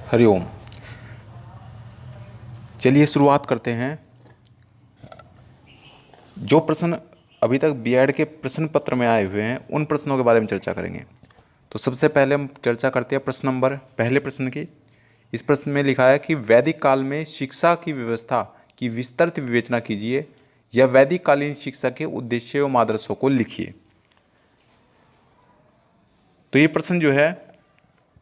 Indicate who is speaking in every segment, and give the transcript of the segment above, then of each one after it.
Speaker 1: हरिओम। चलिए शुरुआत करते हैं। जो प्रश्न अभी तक बीएड के प्रश्न पत्र में आए हुए हैं उन प्रश्नों के बारे में चर्चा करेंगे। तो सबसे पहले हम चर्चा करते हैं प्रश्न नंबर पहले प्रश्न की। इस प्रश्न में लिखा है कि वैदिक काल में शिक्षा की व्यवस्था की विस्तृत विवेचना कीजिए या वैदिक कालीन शिक्षा के उद्देश्य एवं आदर्शों को लिखिए। तो ये प्रश्न जो है,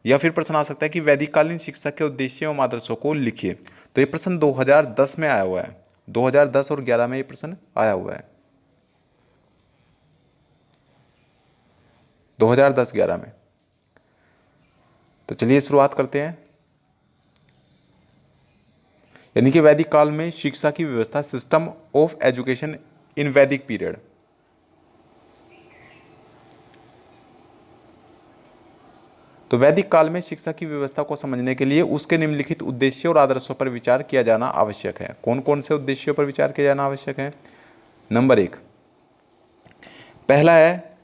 Speaker 1: या फिर प्रश्न आ सकता है कि वैदिक कालीन शिक्षा के उद्देश्य एवं आदर्शों को लिखिए। तो ये प्रश्न 2010 में आया हुआ है। 2010 और 11 में ये प्रश्न आया हुआ है। 2010-11 में। तो चलिए शुरुआत करते हैं। यानी कि वैदिक काल में शिक्षा की व्यवस्था, सिस्टम ऑफ एजुकेशन इन वैदिक पीरियड। तो वैदिक काल में शिक्षा की व्यवस्था को समझने के लिए उसके निम्नलिखित उद्देश्य और आदर्शों पर विचार किया जाना आवश्यक है। कौन कौन से उद्देश्यों पर विचार किया जाना आवश्यक है? नंबर 1, पहला है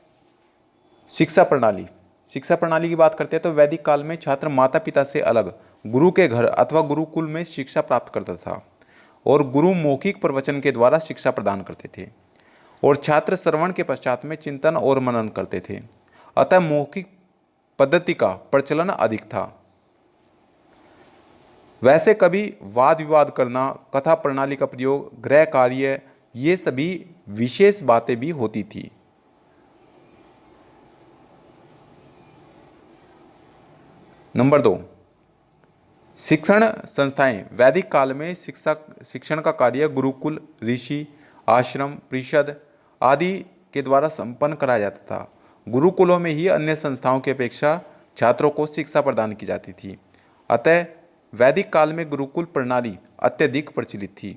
Speaker 1: शिक्षा प्रणाली। शिक्षा प्रणाली की बात करते हैं तो वैदिक काल में छात्र माता पिता से अलग गुरु के घर अथवा गुरुकुल में शिक्षा प्राप्त करता था और गुरु मौखिक प्रवचन के द्वारा शिक्षा प्रदान करते थे और छात्र श्रवण के पश्चात में चिंतन और मनन करते थे। अतः मौखिक पद्धति का प्रचलन अधिक था। वैसे कभी वाद विवाद करना, कथा प्रणाली का प्रयोग, गृह कार्य, ये सभी विशेष बातें भी होती थी। नंबर 2, शिक्षण संस्थाएं। वैदिक काल में शिक्षण का कार्य गुरुकुल, ऋषि, आश्रम, परिषद आदि के द्वारा संपन्न कराया जाता था। गुरुकुलों में ही अन्य संस्थाओं की अपेक्षा छात्रों को शिक्षा प्रदान की जाती थी। अतः वैदिक काल में गुरुकुल प्रणाली अत्यधिक प्रचलित थी।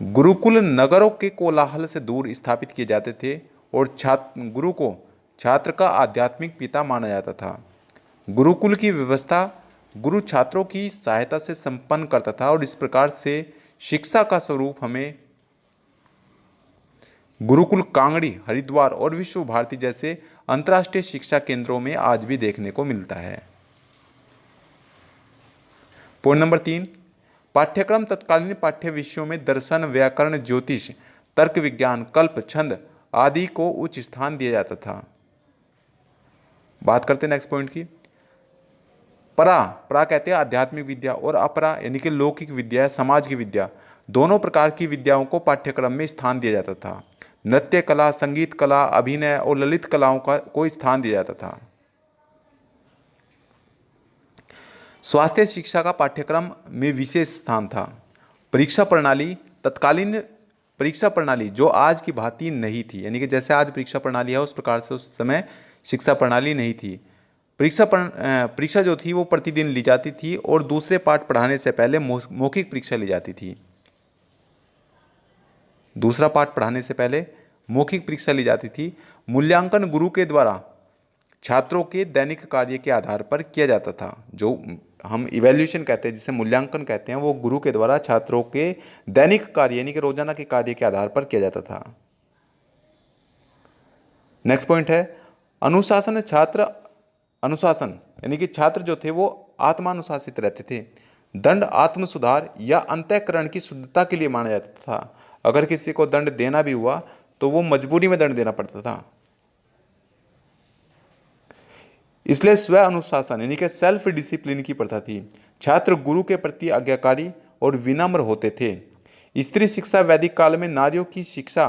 Speaker 1: गुरुकुल नगरों के कोलाहल से दूर स्थापित किए जाते थे और गुरु को छात्र का आध्यात्मिक पिता माना जाता था। गुरुकुल की व्यवस्था गुरु छात्रों की सहायता से संपन्न करता था और इस प्रकार से शिक्षा का स्वरूप हमें गुरुकुल कांगड़ी, हरिद्वार और विश्व भारती जैसे अंतर्राष्ट्रीय शिक्षा केंद्रों में आज भी देखने को मिलता है। पॉइंट नंबर 3, पाठ्यक्रम तत्कालीन पाठ्य विषयों में दर्शन, व्याकरण, ज्योतिष, तर्क विज्ञान, कल्प, छंद आदि को उच्च स्थान दिया जाता था। बात करते हैं नेक्स्ट पॉइंट की। परा परा कहते हैं आध्यात्मिक विद्या, और अपरा यानी कि लौकिक विद्या, समाज की विद्या, दोनों प्रकार की विद्याओं को पाठ्यक्रम में स्थान दिया जाता था। नृत्य कला, संगीत कला, अभिनय और ललित कलाओं को स्थान दिया जाता था। स्वास्थ्य शिक्षा का पाठ्यक्रम में विशेष स्थान था। परीक्षा प्रणाली, तत्कालीन परीक्षा प्रणाली जो आज की भांति नहीं थी, यानी कि जैसे आज परीक्षा प्रणाली है उस प्रकार से उस समय शिक्षा प्रणाली नहीं थी। परीक्षा जो थी वो प्रतिदिन ली जाती थी और दूसरे पाठ पढ़ाने से पहले मौखिक परीक्षा ली जाती थी। दूसरा पाठ पढ़ाने से पहले मौखिक परीक्षा ली जाती थी। मूल्यांकन गुरु के द्वारा छात्रों के दैनिक कार्य के आधार पर किया जाता था। जो हम इवैल्यूएशन कहते हैं, जिसे मूल्यांकन कहते हैं, वो गुरु के द्वारा छात्रों के दैनिक कार्य यानी कि रोजाना के कार्य के आधार पर किया जाता था। नेक्स्ट पॉइंट है अनुशासन। अनुशासन यानी कि छात्र जो थे वो आत्मानुशासित रहते थे। दंड आत्म सुधार या अंतःकरण की शुद्धता के लिए माना जाता था। अगर किसी को दंड देना भी हुआ तो वो मजबूरी में दंड देना पड़ता था। इसलिए स्व अनुशासन यानी कि सेल्फ डिसिप्लिन की प्रथा थी। छात्र गुरु के प्रति आज्ञाकारी और विनम्र होते थे। स्त्री शिक्षा वैदिक काल में नारियों की शिक्षा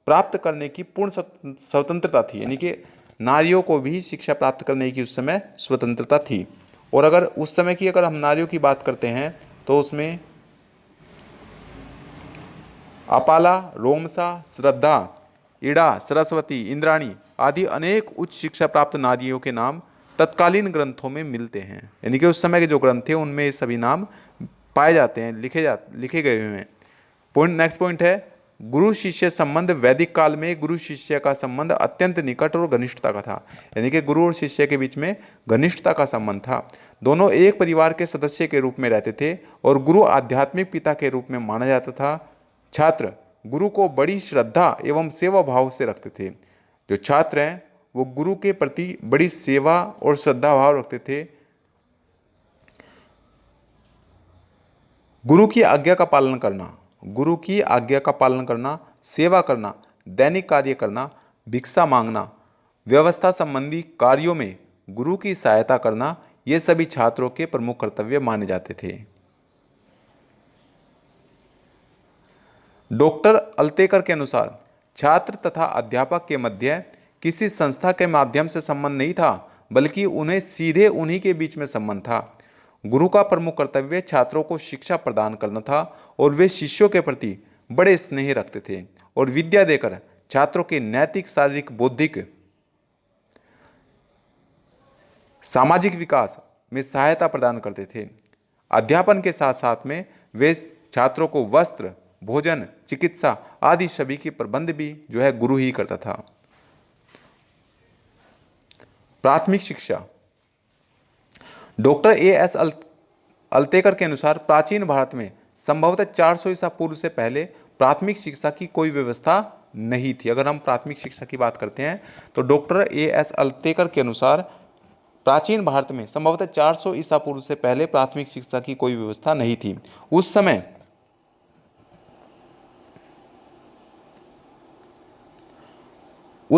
Speaker 1: प्राप्त करने की पूर्ण स्वतंत्रता थी, यानी कि नारियों को भी शिक्षा प्राप्त करने की उस समय स्वतंत्रता थी। और अगर उस समय की हम नारियों की बात करते हैं तो उसमें अपाला, रोमसा, श्रद्धा, इड़ा, सरस्वती, इंद्राणी आदि अनेक उच्च शिक्षा प्राप्त नारियों के नाम तत्कालीन ग्रंथों में मिलते हैं। यानी कि उस समय के जो ग्रंथ थे उनमें ये सभी नाम पाए जाते हैं, लिखे गए हुए हैं। नेक्स्ट पॉइंट है गुरु शिष्य संबंध। वैदिक काल में गुरु शिष्य का संबंध अत्यंत निकट और घनिष्ठता का था, यानी कि गुरु और शिष्य के बीच में घनिष्ठता का संबंध था। दोनों एक परिवार के सदस्य के रूप में रहते थे और गुरु आध्यात्मिक पिता के रूप में माना जाता था। छात्र गुरु को बड़ी श्रद्धा एवं सेवा भाव से रखते थे। जो छात्र हैं वो गुरु के प्रति बड़ी सेवा और श्रद्धा भाव रखते थे। गुरु की आज्ञा का पालन करना, गुरु की आज्ञा का पालन करना, सेवा करना, दैनिक कार्य करना, भिक्षा मांगना, व्यवस्था संबंधी कार्यों में गुरु की सहायता करना, ये सभी छात्रों के प्रमुख कर्तव्य माने जाते थे। डॉक्टर अल्तेकर के अनुसार छात्र तथा अध्यापक के मध्य किसी संस्था के माध्यम से संबंध नहीं था, बल्कि उन्हें सीधे उन्हीं के बीच में संबंध था। गुरु का प्रमुख कर्तव्य छात्रों को शिक्षा प्रदान करना था और वे शिष्यों के प्रति बड़े स्नेह रखते थे और विद्या देकर छात्रों के नैतिक, शारीरिक, बौद्धिक, सामाजिक विकास में सहायता प्रदान करते थे। अध्यापन के साथ साथ में वे छात्रों को वस्त्र, भोजन, चिकित्सा आदि सभी की प्रबंध भी जो है गुरु ही करता था। प्राथमिक शिक्षा। Doctor AS. अल्तेकर के अनुसार प्राचीन भारत में संभवतः 400 ईसा पूर्व से पहले प्राथमिक शिक्षा की कोई व्यवस्था नहीं थी। अगर हम प्राथमिक शिक्षा की बात करते हैं तो डॉक्टर ए.एस. अल्तेकर के अनुसार प्राचीन भारत में संभवतः 400 ईसा पूर्व से पहले प्राथमिक शिक्षा की कोई व्यवस्था नहीं थी। उस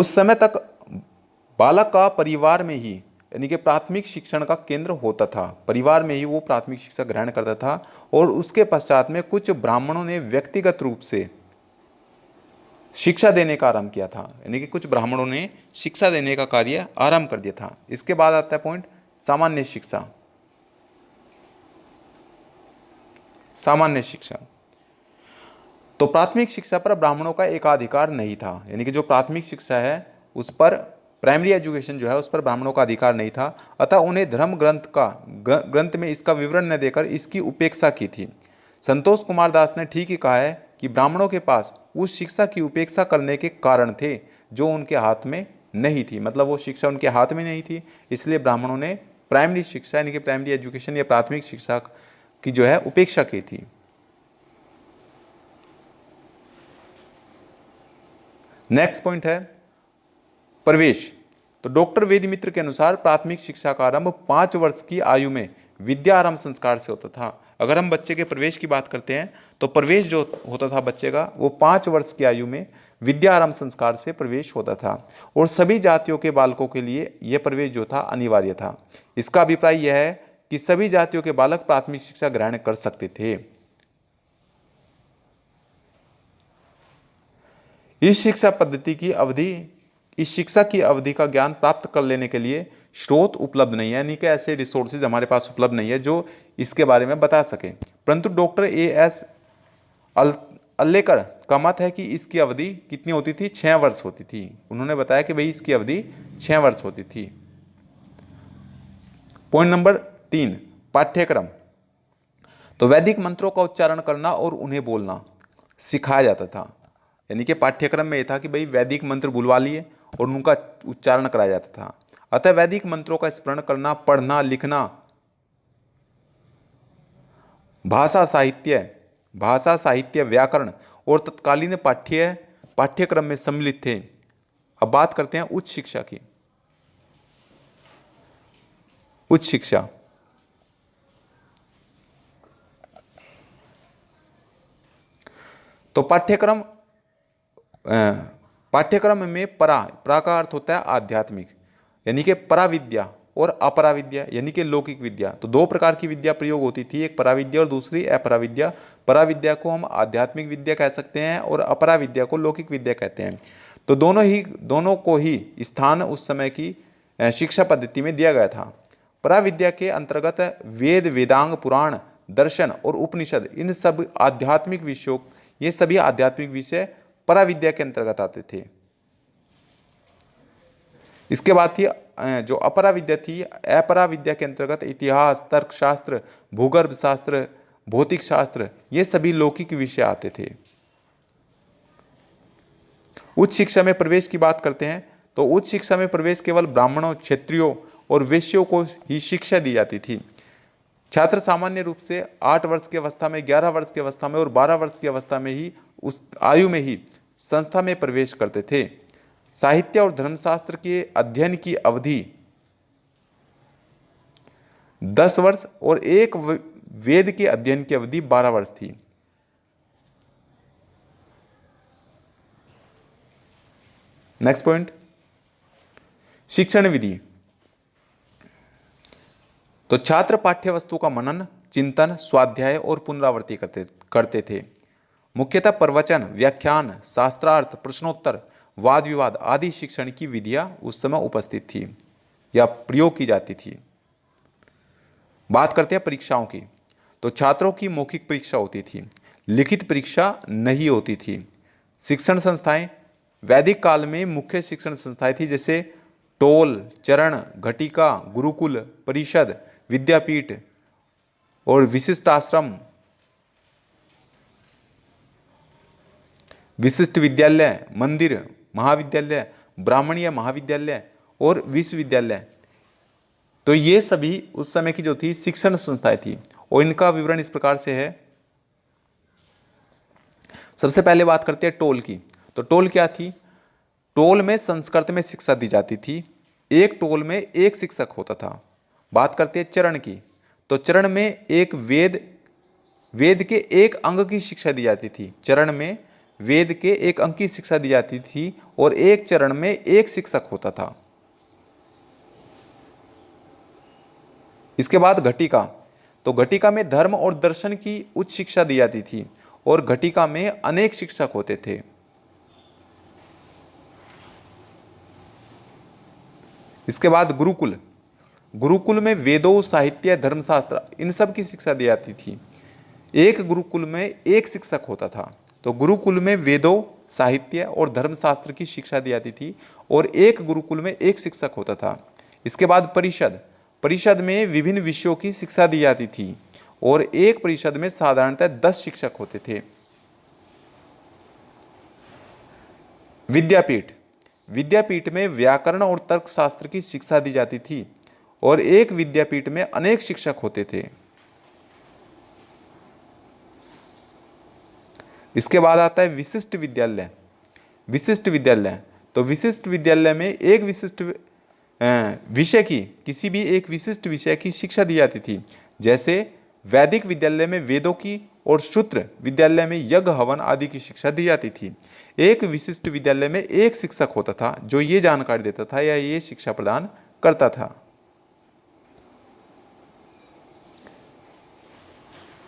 Speaker 1: समय तक बालक का परिवार में ही यानी कि प्राथमिक शिक्षण का केंद्र होता था। परिवार में ही वो प्राथमिक शिक्षा ग्रहण करता था और उसके पश्चात में कुछ ब्राह्मणों ने व्यक्तिगत रूप से शिक्षा देने का आरंभ किया था, यानी कि कुछ ब्राह्मणों ने शिक्षा देने का कार्य आरंभ कर दिया था। इसके बाद आता है पॉइंट सामान्य शिक्षा। सामान्य शिक्षा तो प्राथमिक शिक्षा पर ब्राह्मणों का एकाधिकार नहीं था, यानी कि जो प्राथमिक शिक्षा है उस पर, प्राइमरी एजुकेशन जो है उस पर ब्राह्मणों का अधिकार नहीं था। अतः उन्हें धर्म ग्रंथ में इसका विवरण न देकर इसकी उपेक्षा की थी। संतोष कुमार दास ने ठीक ही कहा है कि ब्राह्मणों के पास उस शिक्षा की उपेक्षा करने के कारण थे जो उनके हाथ में नहीं थी, मतलब वो शिक्षा उनके हाथ में नहीं थी, इसलिए ब्राह्मणों ने प्राइमरी शिक्षा यानी कि प्राइमरी एजुकेशन या प्राथमिक शिक्षा की जो है उपेक्षा की थी। नेक्स्ट पॉइंट है प्रवेश। तो डॉक्टर वेदमित्र के अनुसार प्राथमिक शिक्षा का आरंभ 5 वर्ष की आयु में विद्या आरंभ संस्कार से होता था। अगर हम बच्चे के प्रवेश की बात करते हैं तो प्रवेश जो होता था बच्चे का वो 5 वर्ष की आयु में विद्या आरंभ संस्कार से प्रवेश होता था और सभी जातियों के बालकों के लिए यह प्रवेश जो था अनिवार्य था। इसका अभिप्राय यह है कि सभी जातियों के बालक प्राथमिक शिक्षा ग्रहण कर सकते थे। इस शिक्षा की अवधि का ज्ञान प्राप्त कर लेने के लिए स्रोत उपलब्ध नहीं है, यानी कि ऐसे रिसोर्सेज हमारे पास उपलब्ध नहीं है जो इसके बारे में बता सके। परंतु डॉक्टर ए.एस. अल्लेकर का मत है कि इसकी अवधि कितनी होती थी, 6 वर्ष होती थी। उन्होंने बताया कि भाई इसकी अवधि 6 वर्ष होती थी। पॉइंट नंबर 3 पाठ्यक्रम। तो वैदिक मंत्रों का उच्चारण करना और उन्हें बोलना सिखाया जाता था, यानी कि पाठ्यक्रम में यह था कि भाई वैदिक मंत्र बुलवा लिए और उनका उच्चारण कराया जाता था। अतः वैदिक मंत्रों का स्मरण करना, पढ़ना, लिखना, भाषा साहित्य, व्याकरण और तत्कालीन पाठ्यक्रम में सम्मिलित थे। अब बात करते हैं उच्च शिक्षा की। उच्च शिक्षा तो पाठ्यक्रम में परा का अर्थ होता है आध्यात्मिक, यानी कि पराविद्या और अपराविद्या यानी कि लौकिक विद्या। तो 2 प्रकार की विद्या प्रयोग होती थी, एक पराविद्या और दूसरी अपराविद्या। पराविद्या को हम आध्यात्मिक विद्या कह सकते हैं और अपराविद्या को लौकिक विद्या कहते हैं। तो दोनों को ही स्थान उस समय की शिक्षा पद्धति में दिया गया था। पराविद्या के अंतर्गत वेद, वेदांग, पुराण, दर्शन और उपनिषद, इन सब आध्यात्मिक विषयों, ये सभी आध्यात्मिक विषय पराविद्या के अंतर्गत आते थे। इसके बाद थी जो अपरा विद्या थी, अपरा विद्या के अंतर्गत इतिहास, तर्कशास्त्र, भूगर्भ शास्त्र, भौतिक शास्त्र, ये सभी लौकिक विषय आते थे। उच्च शिक्षा में प्रवेश की बात करते हैं तो उच्च शिक्षा में प्रवेश केवल ब्राह्मणों, क्षत्रियों और वैश्यों को ही शिक्षा दी जाती थी। छात्र सामान्य रूप से 8 वर्ष की अवस्था में, 11 वर्ष की अवस्था में और 12 वर्ष की अवस्था में ही, उस आयु में ही संस्था में प्रवेश करते थे। साहित्य और धर्मशास्त्र के अध्ययन की अवधि 10 वर्ष और एक वेद के अध्ययन की अवधि 12 वर्ष थी। नेक्स्ट पॉइंट, शिक्षण विधि। तो छात्र पाठ्य वस्तु का मनन, चिंतन, स्वाध्याय और पुनरावृत्ति करते थे। मुख्यतः प्रवचन, व्याख्यान, शास्त्रार्थ, प्रश्नोत्तर, वाद विवाद आदि शिक्षण की विधियां उस समय उपस्थित थी या प्रयोग की जाती थी। बात करते हैं परीक्षाओं की। तो छात्रों की मौखिक परीक्षा होती थी, लिखित परीक्षा नहीं होती थी। शिक्षण संस्थाएं, वैदिक काल में मुख्य शिक्षण संस्थाएं थी जैसे टोल, चरण, घटिका, गुरुकुल, परिषद, विद्यापीठ और विशिष्ट आश्रम, विशिष्ट विद्यालय, मंदिर, महाविद्यालय, ब्राह्मणीय महाविद्यालय और विश्वविद्यालय। तो ये सभी उस समय की जो थी शिक्षण संस्थाएं थी और इनका विवरण इस प्रकार से है। सबसे पहले बात करते हैं टोल की। तो टोल क्या थी? टोल में संस्कृत में शिक्षा दी जाती थी। एक टोल में एक शिक्षक होता था। बात करते हैं चरण की। तो चरण में एक वेद के एक अंग की शिक्षा दी जाती थी। चरण में वेद के एक अंग की शिक्षा दी जाती थी और एक चरण में एक शिक्षक होता था। इसके बाद घटिका। तो घटिका में धर्म और दर्शन की उच्च शिक्षा दी जाती थी और घटिका में अनेक शिक्षक होते थे। इसके बाद गुरुकुल। गुरुकुल में वेदों, साहित्य, धर्मशास्त्र इन सब की शिक्षा दी जाती थी। एक गुरुकुल में एक शिक्षक होता था। तो गुरुकुल में वेदों, साहित्य और धर्मशास्त्र की शिक्षा दी जाती थी और एक गुरुकुल में एक शिक्षक होता था। इसके बाद परिषद। परिषद में विभिन्न विषयों की शिक्षा दी जाती थी और एक परिषद में साधारणतः 10 शिक्षक होते थे। विद्यापीठ। विद्यापीठ में व्याकरण और तर्कशास्त्र की शिक्षा दी जाती थी और एक विद्यापीठ में अनेक शिक्षक होते थे। इसके बाद आता है विशिष्ट विद्यालय। विशिष्ट विद्यालय। तो विशिष्ट विद्यालय में एक विशिष्ट विषय की, किसी भी एक विशिष्ट विषय की शिक्षा दी जाती थी। जैसे वैदिक विद्यालय में वेदों की और शूद्र विद्यालय में यज्ञ, हवन आदि की शिक्षा दी जाती थी। एक विशिष्ट विद्यालय में एक शिक्षक होता था जो ये जानकारी देता था या ये शिक्षा प्रदान करता था।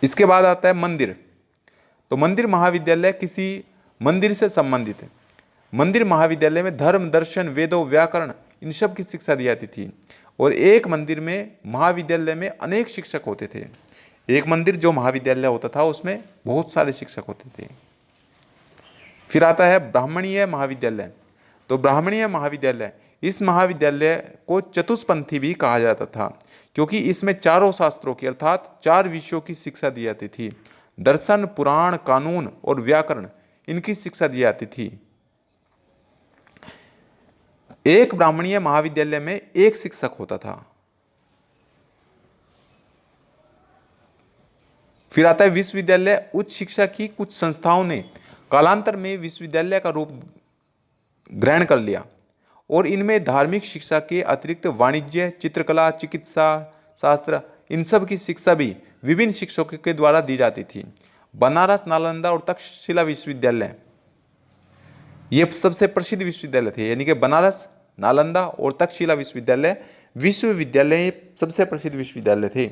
Speaker 1: इसके बाद आता है मंदिर। तो मंदिर महाविद्यालय किसी मंदिर से संबंधित है। मंदिर महाविद्यालय में धर्म, दर्शन, वेदों, व्याकरण इन सब की शिक्षा दी जाती थी और एक मंदिर में महाविद्यालय में अनेक शिक्षक होते थे। एक मंदिर जो महाविद्यालय होता था उसमें बहुत सारे शिक्षक होते थे। फिर आता है ब्राह्मणीय महाविद्यालय। तो ब्राह्मणीय महाविद्यालय, इस महाविद्यालय को चतुष्पंथी भी कहा जाता था क्योंकि इसमें चारों शास्त्रों की अर्थात 4 विषयों की शिक्षा दी जाती थी। दर्शन, पुराण, कानून और व्याकरण इनकी शिक्षा दी जाती थी। एक ब्राह्मणीय महाविद्यालय में एक शिक्षक होता था। फिर आता है विश्वविद्यालय। उच्च शिक्षा की कुछ संस्थाओं ने कालांतर में विश्वविद्यालय का रूप ग्रहण कर लिया और इनमें धार्मिक शिक्षा के अतिरिक्त वाणिज्य, चित्रकला, चिकित्सा शास्त्र इन सब की शिक्षा भी विभिन्न शिक्षकों के द्वारा दी जाती थी। बनारस, नालंदा और तक्षशिला विश्वविद्यालय ये सबसे प्रसिद्ध विश्वविद्यालय थे। यानी कि बनारस, नालंदा और तक्षशिला विश्वविद्यालय विश्वविद्यालय सबसे प्रसिद्ध विश्वविद्यालय थे।